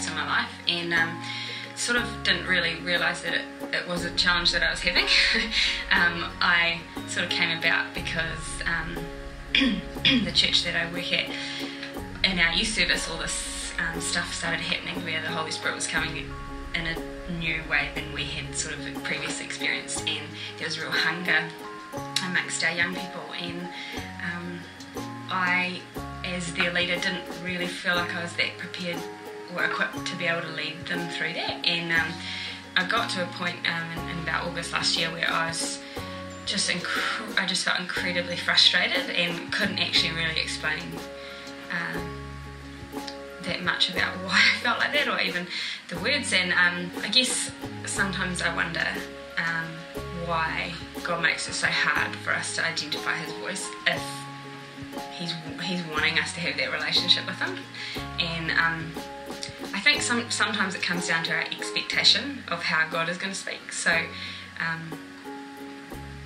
aspects of my life, and sort of didn't really realise that it was a challenge that I was having. I sort of came about because the church that I work at, in our youth service, all this stuff started happening where the Holy Spirit was coming in a new way than we had sort of previously experienced, and there was real hunger amongst our young people, and I, as their leader, didn't really feel like I was that prepared or equipped to be able to lead them through that. And I got to a point in about August last year where I was I just felt incredibly frustrated and couldn't actually really explain that much about why I felt like that, or even the words. And I guess sometimes I wonder why God makes it so hard for us to identify His voice if He's wanting us to have that relationship with Him. And I think sometimes it comes down to our expectation of how God is going to speak. So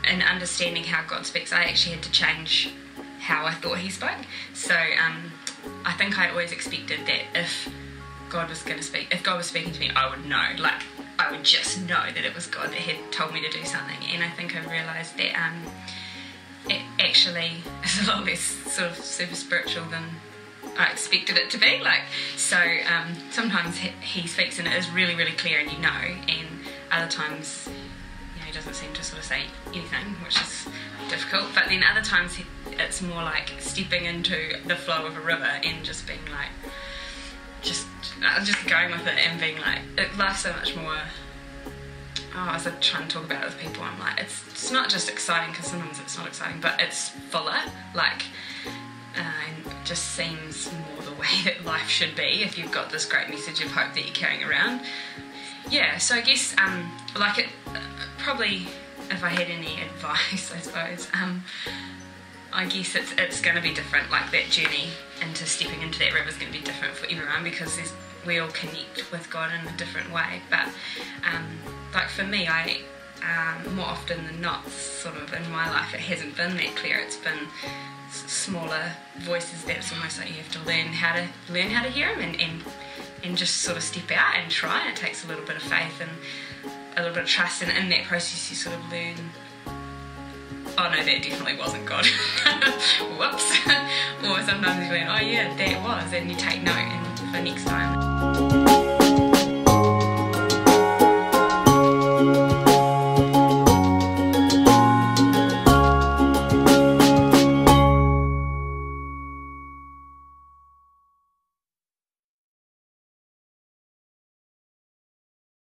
in understanding how God speaks, I actually had to change how I thought He spoke. So I think I always expected that if God was going to speak, if God was speaking to me, I would know. Like, I would just know that it was God that had told me to do something. And I think I realised that it actually is a lot less sort of super spiritual than I expected it to be. Like, so sometimes He speaks and it is really, really clear and you know, and other times, you know, He doesn't seem to sort of say anything, which is difficult. But then other times it's more like stepping into the flow of a river and just being like, just going with it and being like, life's so much more. As I try and talk about it with people, I'm like, it's not just exciting, because sometimes it's not exciting, but it's fuller, like, and it just seems more the way that life should be if you've got this great message of hope that you're carrying around. Yeah, so I guess, probably if I had any advice, I suppose, I guess it's going to be different. Like, that journey into stepping into that river is going to be different for everyone, because we all connect with God in a different way. But like for me, I more often than not, sort of in my life, it hasn't been that clear. It's been smaller voices that it's almost like you have to learn how to hear Him and just sort of step out and try. And it takes a little bit of faith and a little bit of trust, and in that process you sort of learn, oh no, that definitely wasn't God. Whoops. Or sometimes you learn, oh yeah, that was, and you take note and for next time.